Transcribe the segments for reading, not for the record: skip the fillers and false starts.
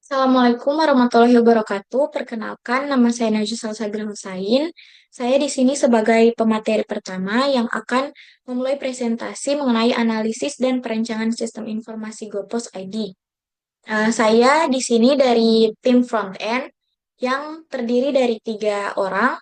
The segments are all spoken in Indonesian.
Assalamualaikum warahmatullahi wabarakatuh. Perkenalkan, nama saya Najwa Salsabila Husain. Saya di sini sebagai pemateri pertama yang akan memulai presentasi mengenai analisis dan perancangan sistem informasi GoPos ID. Saya di sini dari tim front-end yang terdiri dari 3 orang,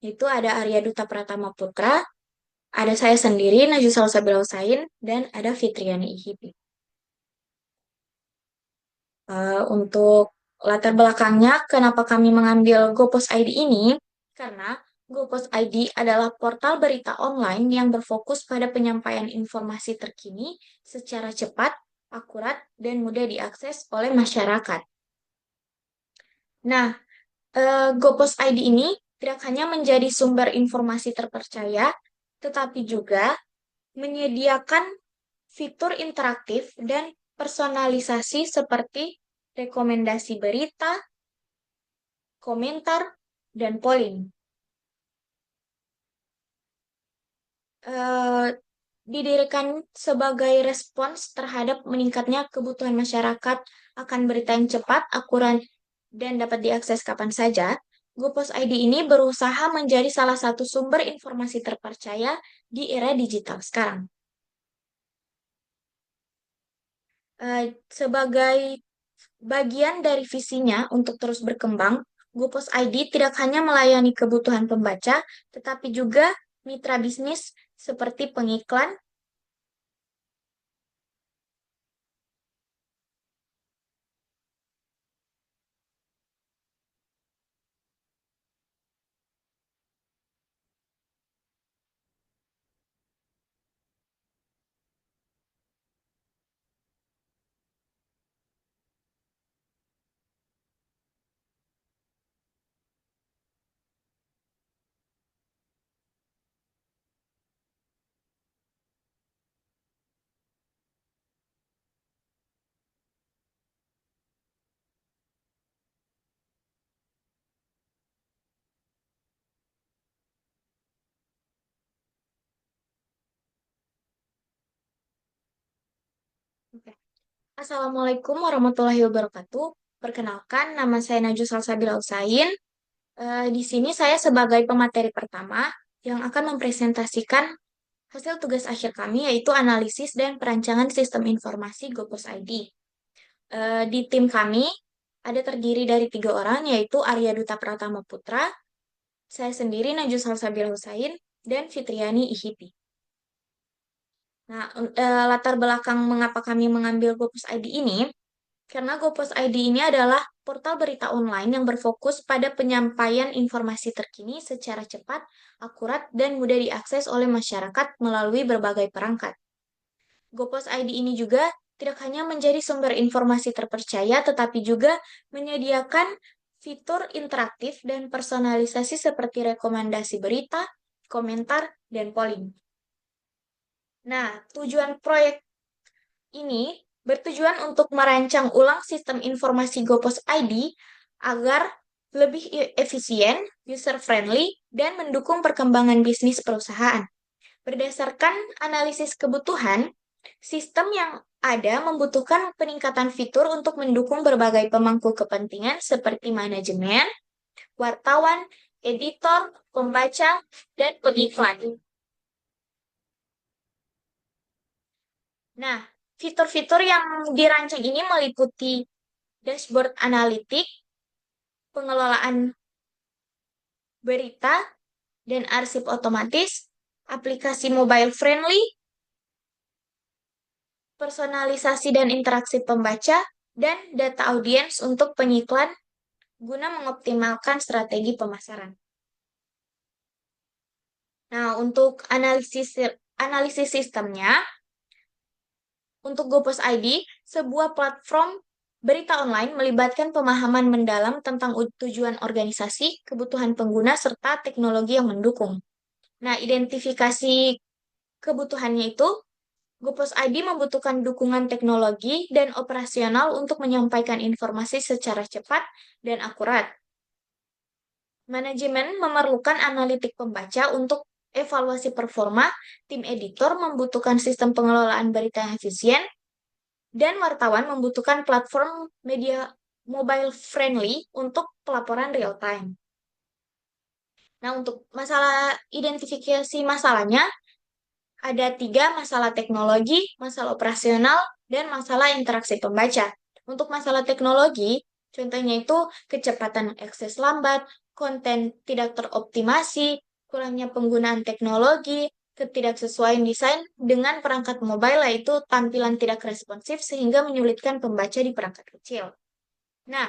yaitu ada Arya Duta Pratama Putra, ada saya sendiri, Najwa Salsabila Husain, dan ada Fitriani Ihibi. Untuk latar belakangnya, kenapa kami mengambil GoPos ID ini? Karena GoPos ID adalah portal berita online yang berfokus pada penyampaian informasi terkini secara cepat, akurat, dan mudah diakses oleh masyarakat. Nah, GoPos ID ini tidak hanya menjadi sumber informasi terpercaya, tetapi juga menyediakan fitur interaktif dan personalisasi seperti rekomendasi berita, komentar, dan polling. Eh, Didirikan sebagai respons terhadap meningkatnya kebutuhan masyarakat akan berita yang cepat, akurat, dan dapat diakses kapan saja. GoPos ID ini berusaha menjadi salah satu sumber informasi terpercaya di era digital sekarang. Sebagai bagian dari visinya untuk terus berkembang, GoPos ID tidak hanya melayani kebutuhan pembaca, tetapi juga mitra bisnis seperti pengiklan. Oke. Assalamualaikum warahmatullahi wabarakatuh. Perkenalkan, nama saya Najwa Salsabila Husain. Di sini saya sebagai pemateri pertama yang akan mempresentasikan hasil tugas akhir kami, yaitu analisis dan perancangan sistem informasi GoPos ID. Di tim kami ada terdiri dari 3 orang, yaitu Arya Duta Pratama Putra, saya sendiri Najwa Salsabila Husain, dan Fitriani Ihipi. Nah, latar belakang mengapa kami mengambil GoPos ID ini, karena GoPos ID ini adalah portal berita online yang berfokus pada penyampaian informasi terkini secara cepat, akurat, dan mudah diakses oleh masyarakat melalui berbagai perangkat. GoPos ID ini juga tidak hanya menjadi sumber informasi terpercaya, tetapi juga menyediakan fitur interaktif dan personalisasi seperti rekomendasi berita, komentar, dan polling. Nah, tujuan proyek ini bertujuan untuk merancang ulang sistem informasi GoPos ID agar lebih efisien, user-friendly, dan mendukung perkembangan bisnis perusahaan. Berdasarkan analisis kebutuhan, sistem yang ada membutuhkan peningkatan fitur untuk mendukung berbagai pemangku kepentingan seperti manajemen, wartawan, editor, pembaca, dan pengiklan. Nah, fitur-fitur yang dirancang ini meliputi dashboard analitik, pengelolaan berita, dan arsip otomatis, aplikasi mobile friendly, personalisasi dan interaksi pembaca, dan data audiens untuk pengiklan guna mengoptimalkan strategi pemasaran. Nah, untuk analisis sistemnya, untuk GoPos ID, sebuah platform berita online melibatkan pemahaman mendalam tentang tujuan organisasi, kebutuhan pengguna, serta teknologi yang mendukung. Nah, identifikasi kebutuhannya itu, GoPos ID membutuhkan dukungan teknologi dan operasional untuk menyampaikan informasi secara cepat dan akurat. Manajemen memerlukan analitik pembaca untuk evaluasi performa, tim editor membutuhkan sistem pengelolaan berita yang efisien, dan wartawan membutuhkan platform media mobile friendly untuk pelaporan real time. Nah, untuk masalah identifikasi masalahnya, ada tiga: masalah teknologi, masalah operasional, dan masalah interaksi pembaca. Untuk masalah teknologi, contohnya itu kecepatan akses lambat, konten tidak teroptimasi, kurangnya penggunaan teknologi, ketidaksesuaian desain dengan perangkat mobile, yaitu tampilan tidak responsif sehingga menyulitkan pembaca di perangkat kecil. Nah,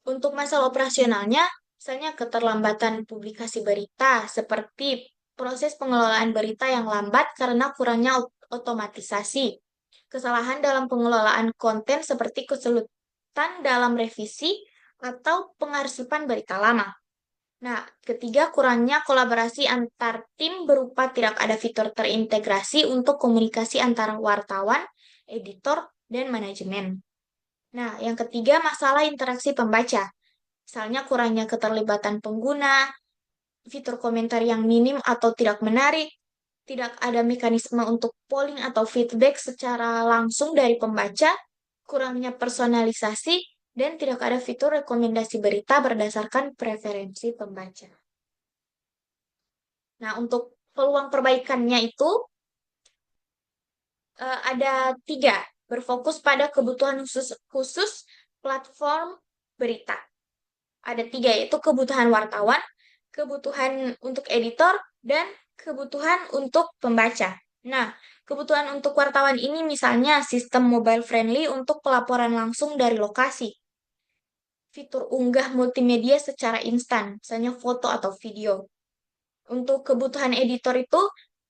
untuk masalah operasionalnya, misalnya keterlambatan publikasi berita, seperti proses pengelolaan berita yang lambat karena kurangnya otomatisasi, kesalahan dalam pengelolaan konten seperti kesulitan dalam revisi atau pengarsipan berita lama. Nah, ketiga, kurangnya kolaborasi antar tim berupa tidak ada fitur terintegrasi untuk komunikasi antara wartawan, editor, dan manajemen. Nah, yang ketiga, masalah interaksi pembaca. Misalnya kurangnya keterlibatan pengguna, fitur komentar yang minim atau tidak menarik, tidak ada mekanisme untuk polling atau feedback secara langsung dari pembaca, kurangnya personalisasi, dan tidak ada fitur rekomendasi berita berdasarkan preferensi pembaca. Nah, untuk peluang perbaikannya itu ada tiga: berfokus pada kebutuhan khusus platform berita. Ada tiga, yaitu kebutuhan wartawan, kebutuhan untuk editor, dan kebutuhan untuk pembaca. Nah, kebutuhan untuk wartawan ini misalnya sistem mobile friendly untuk pelaporan langsung dari lokasi, fitur unggah multimedia secara instan, misalnya foto atau video. Untuk kebutuhan editor itu,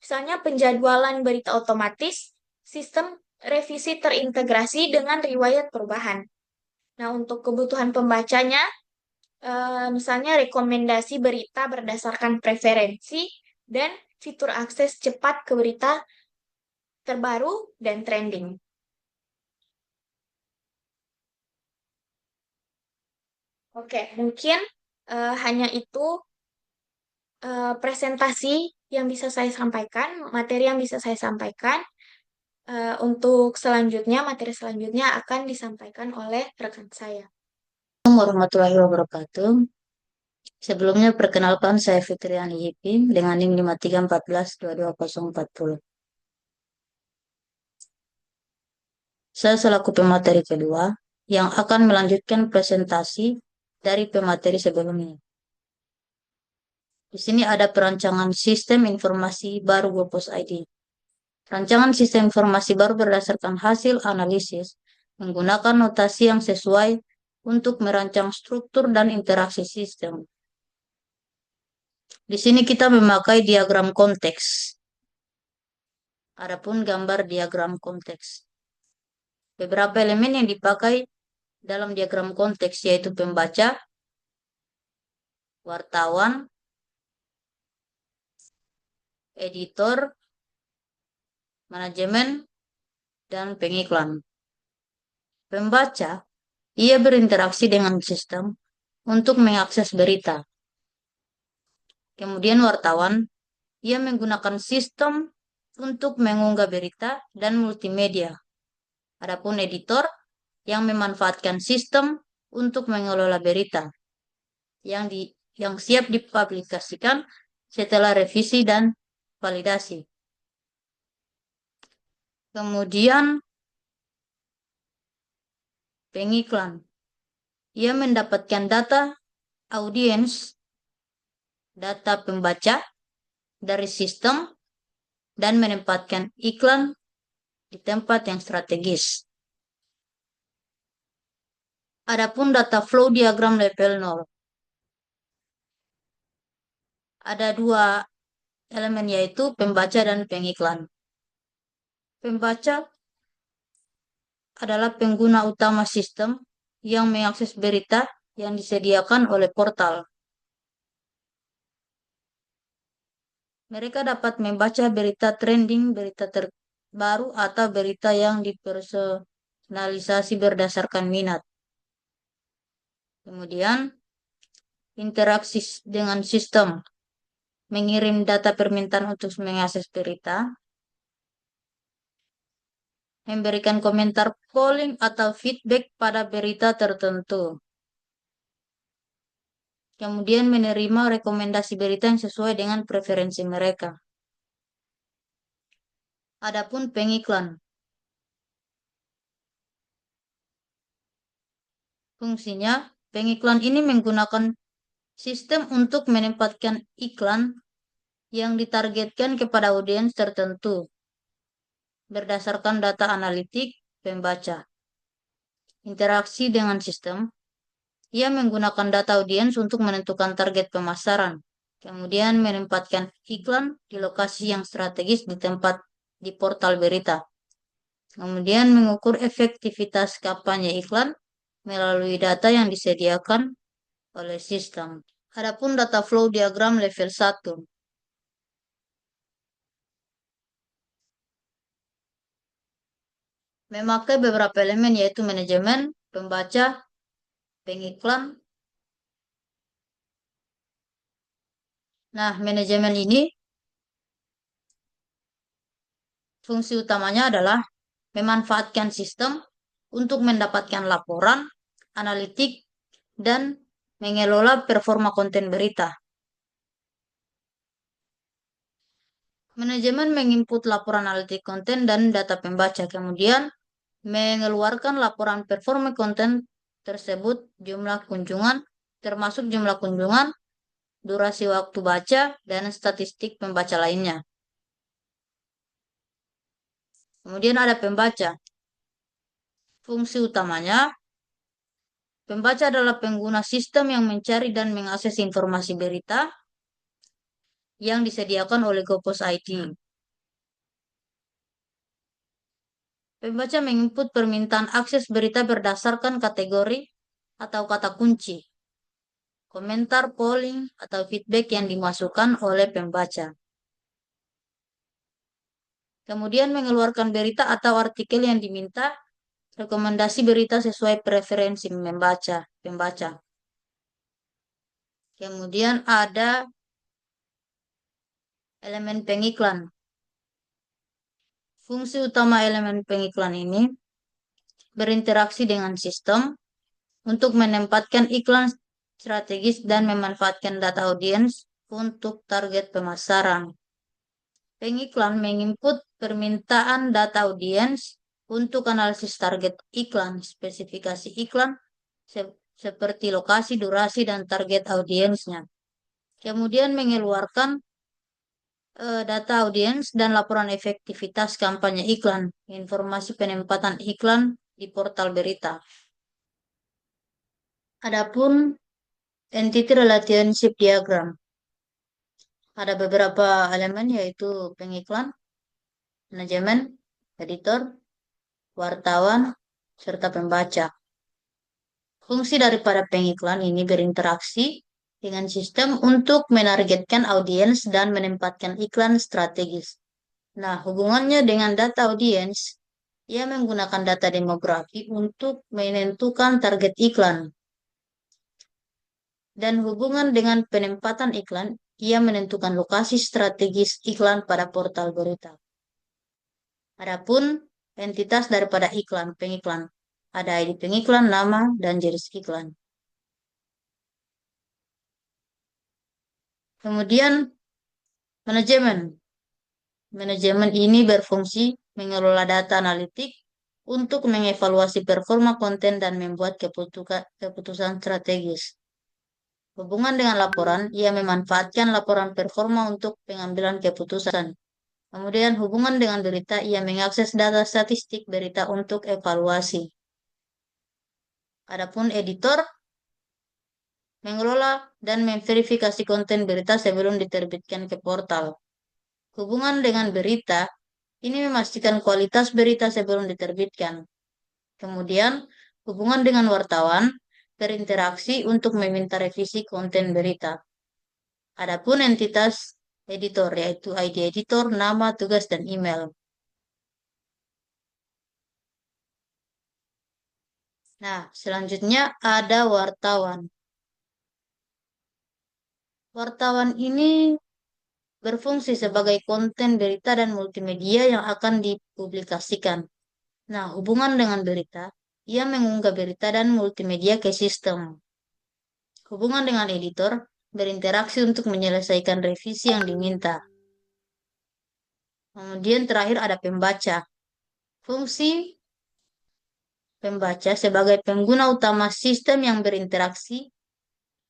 misalnya penjadwalan berita otomatis, sistem revisi terintegrasi dengan riwayat perubahan. Nah, untuk kebutuhan pembacanya, misalnya rekomendasi berita berdasarkan preferensi dan fitur akses cepat ke berita terbaru dan trending. Oke, mungkin hanya itu presentasi yang bisa saya sampaikan, materi yang bisa saya sampaikan. Untuk selanjutnya, materi selanjutnya akan disampaikan oleh rekan saya. Assalamualaikum warahmatullahi wabarakatuh. Sebelumnya perkenalkan saya Fitriani Hipim dengan NIM 53142240. Saya selaku pemateri kedua yang akan melanjutkan presentasi dari pemateri sebelumnya. Di sini ada perancangan sistem informasi baru Gopos ID. Rancangan sistem informasi baru berdasarkan hasil analisis menggunakan notasi yang sesuai untuk merancang struktur dan interaksi sistem. Di sini kita memakai diagram konteks. Adapun gambar diagram konteks. Beberapa elemen yang dipakai dalam diagram konteks yaitu pembaca, wartawan, editor, manajemen, dan pengiklan. Pembaca, ia berinteraksi dengan sistem untuk mengakses berita. Kemudian wartawan, ia menggunakan sistem untuk mengunggah berita dan multimedia. Adapun editor yang memanfaatkan sistem untuk mengelola berita yang siap dipublikasikan setelah revisi dan validasi. Kemudian pengiklan, ia mendapatkan data audiens, data pembaca dari sistem dan menempatkan iklan di tempat yang strategis. Adapun data flow diagram level 0. Ada dua elemen yaitu pembaca dan pengiklan. Pembaca adalah pengguna utama sistem yang mengakses berita yang disediakan oleh portal. Mereka dapat membaca berita trending, berita terbaru, atau berita yang dipersonalisasi berdasarkan minat. Kemudian, interaksi dengan sistem, mengirim data permintaan untuk mengakses berita, memberikan komentar polling atau feedback pada berita tertentu. kemudian menerima rekomendasi berita yang sesuai dengan preferensi mereka. Adapun pengiklan. Fungsinya, pengiklan ini menggunakan sistem untuk menempatkan iklan yang ditargetkan kepada audiens tertentu berdasarkan data analitik pembaca. Interaksi dengan sistem, ia menggunakan data audiens untuk menentukan target pemasaran, kemudian menempatkan iklan di lokasi yang strategis di portal berita. Kemudian mengukur efektivitas kampanye iklan melalui data yang disediakan oleh sistem. Adapun data flow diagram level 1. Memakai beberapa elemen yaitu manajemen, pembaca, pengiklan. Nah, manajemen ini fungsi utamanya adalah memanfaatkan sistem untuk mendapatkan laporan, analitik, dan mengelola performa konten berita. Manajemen menginput laporan analitik konten dan data pembaca, kemudian mengeluarkan laporan performa konten tersebut, jumlah kunjungan, termasuk jumlah kunjungan, durasi waktu baca, dan statistik pembaca lainnya. Kemudian ada pembaca. Fungsi utamanya, pembaca adalah pengguna sistem yang mencari dan mengakses informasi berita yang disediakan oleh Gopos ID. Pembaca menginput permintaan akses berita berdasarkan kategori atau kata kunci, komentar, polling, atau feedback yang dimasukkan oleh pembaca. Kemudian mengeluarkan berita atau artikel yang diminta, rekomendasi berita sesuai preferensi pembaca. Kemudian ada elemen pengiklan. Fungsi utama elemen pengiklan ini berinteraksi dengan sistem untuk menempatkan iklan strategis dan memanfaatkan data audiens untuk target pemasaran. Pengiklan menginput permintaan data audiens untuk analisis target iklan, spesifikasi iklan, seperti lokasi, durasi, dan target audiensnya. Kemudian mengeluarkan data audiens dan laporan efektivitas kampanye iklan, informasi penempatan iklan di portal berita. Adapun entity relationship diagram. Ada beberapa elemen yaitu pengiklan, manajemen, editor, wartawan, serta pembaca. Fungsi daripada pengiklan ini berinteraksi dengan sistem untuk menargetkan audiens dan menempatkan iklan strategis. Nah, hubungannya dengan data audiens, ia menggunakan data demografi untuk menentukan target iklan. Dan hubungan dengan penempatan iklan, ia menentukan lokasi strategis iklan pada portal berita. Adapun entitas daripada pengiklan, ada ID pengiklan, nama, dan jenis iklan. Kemudian manajemen. Manajemen ini berfungsi mengelola data analitik untuk mengevaluasi performa konten dan membuat keputusan strategis. Hubungan dengan laporan, ia memanfaatkan laporan performa untuk pengambilan keputusan. Kemudian hubungan dengan berita, ia mengakses data statistik berita untuk evaluasi. Adapun editor, mengelola dan memverifikasi konten berita sebelum diterbitkan ke portal. Hubungan dengan berita, ini memastikan kualitas berita sebelum diterbitkan. Kemudian, hubungan dengan wartawan, berinteraksi untuk meminta revisi konten berita. Adapun entitas editor, yaitu ID editor, nama, tugas, dan email. Nah, selanjutnya ada wartawan. Wartawan ini berfungsi sebagai konten berita dan multimedia yang akan dipublikasikan. Nah, hubungan dengan berita, ia mengunggah berita dan multimedia ke sistem. hubungan dengan editor, berinteraksi untuk menyelesaikan revisi yang diminta. Kemudian terakhir ada pembaca. Fungsi pembaca sebagai pengguna utama sistem yang berinteraksi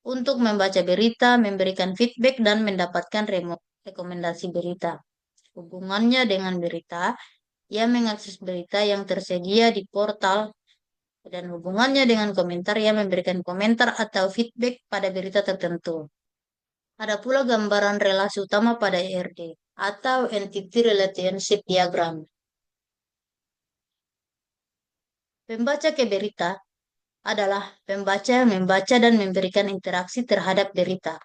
untuk membaca berita, memberikan feedback, dan mendapatkan rekomendasi berita. Hubungannya dengan berita, ia mengakses berita yang tersedia di portal dan hubungannya dengan komentar, ia memberikan komentar atau feedback pada berita tertentu. Ada pula gambaran relasi utama pada ERD atau Entity Relationship Diagram. Pembaca ke berita adalah pembaca yang membaca dan memberikan interaksi terhadap berita.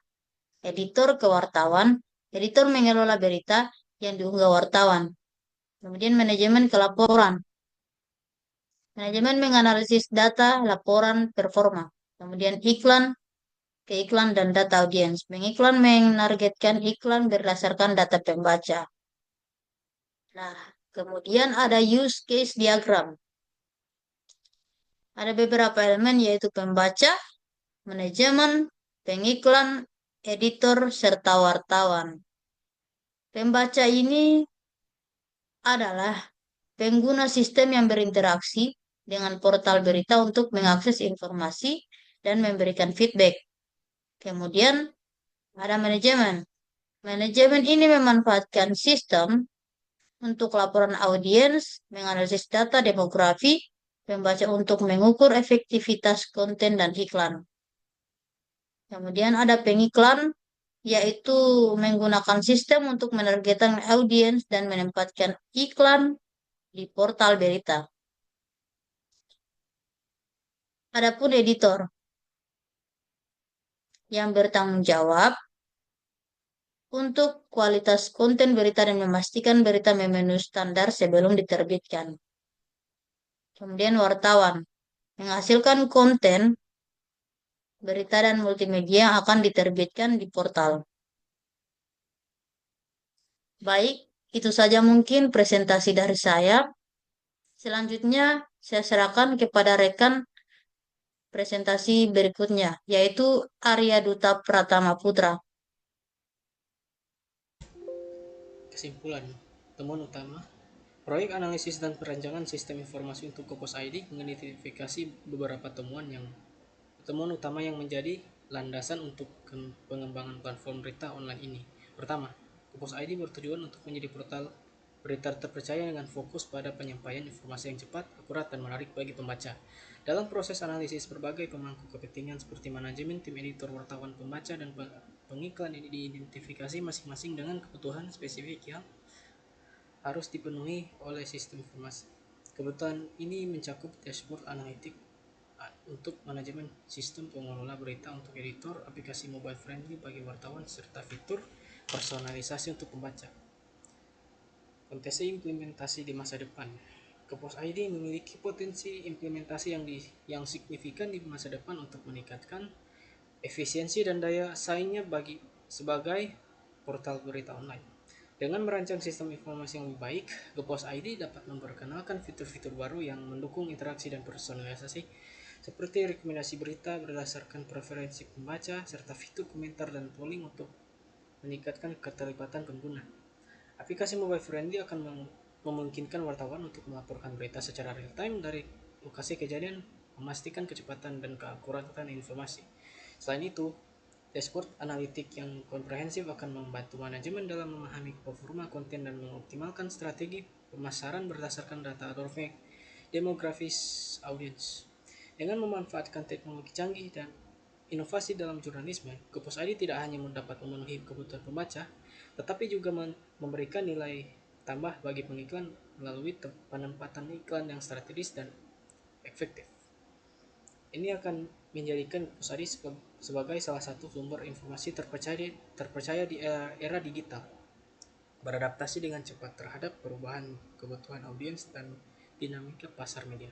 Editor ke wartawan, editor mengelola berita yang diunggah wartawan. Kemudian manajemen ke laporan. Manajemen menganalisis data, laporan, performa. Kemudian iklan ke iklan dan data audiens. Mengiklan menargetkan iklan berdasarkan data pembaca. Nah, kemudian ada use case diagram. Ada beberapa elemen yaitu pembaca, manajemen, pengiklan, editor, serta wartawan. Pembaca ini adalah pengguna sistem yang berinteraksi dengan portal berita untuk mengakses informasi dan memberikan feedback. Kemudian ada manajemen. Manajemen ini memanfaatkan sistem untuk laporan audiens, menganalisis data demografi, membaca untuk mengukur efektivitas konten dan iklan. Kemudian ada pengiklan, yaitu menggunakan sistem untuk menargetkan audiens dan menempatkan iklan di portal berita. Adapun editor yang bertanggung jawab untuk kualitas konten berita dan memastikan berita memenuhi standar sebelum diterbitkan. Kemudian wartawan menghasilkan konten berita dan multimedia yang akan diterbitkan di portal. Baik, itu saja mungkin presentasi dari saya. Selanjutnya saya serahkan kepada rekan presentasi berikutnya, yaitu Arya Duta Pratama Putra. Kesimpulan, temuan utama, proyek analisis dan perancangan sistem informasi untuk Kopos ID mengidentifikasi beberapa temuan utama yang menjadi landasan untuk pengembangan platform berita online ini. Pertama, Kopos ID bertujuan untuk menjadi portal berita terpercaya dengan fokus pada penyampaian informasi yang cepat, akurat, dan menarik bagi pembaca. Dalam proses analisis, berbagai pemangku kepentingan seperti manajemen, tim editor, wartawan, pembaca, dan pengiklan ini diidentifikasi masing-masing dengan kebutuhan spesifik yang harus dipenuhi oleh sistem informasi. Kebutuhan ini mencakup dashboard analitik untuk manajemen, sistem pengelola berita untuk editor, aplikasi mobile friendly bagi wartawan, serta fitur personalisasi untuk pembaca. Potensi implementasi di masa depan. Kopos ID memiliki potensi implementasi yang signifikan di masa depan untuk meningkatkan efisiensi dan daya saingnya sebagai portal berita online. Dengan merancang sistem informasi yang lebih baik, Gepos ID dapat memperkenalkan fitur-fitur baru yang mendukung interaksi dan personalisasi, seperti rekomendasi berita berdasarkan preferensi pembaca, serta fitur komentar dan polling untuk meningkatkan keterlibatan pengguna. Aplikasi mobile friendly akan memungkinkan wartawan untuk melaporkan berita secara real-time dari lokasi kejadian, memastikan kecepatan dan keakuratan informasi. Selain itu, dashboard analitik yang komprehensif akan membantu manajemen dalam memahami performa konten dan mengoptimalkan strategi pemasaran berdasarkan data demografis audiens. Dengan memanfaatkan teknologi canggih dan inovasi dalam jurnalisme, Kopos ID tidak hanya dapat memenuhi kebutuhan pembaca, tetapi juga memberikan nilai tambah bagi pengiklan melalui penempatan iklan yang strategis dan efektif. Ini akan menjadikan Kopos ID sebagai salah satu sumber informasi terpercaya di era digital, beradaptasi dengan cepat terhadap perubahan kebutuhan audiens dan dinamika pasar media.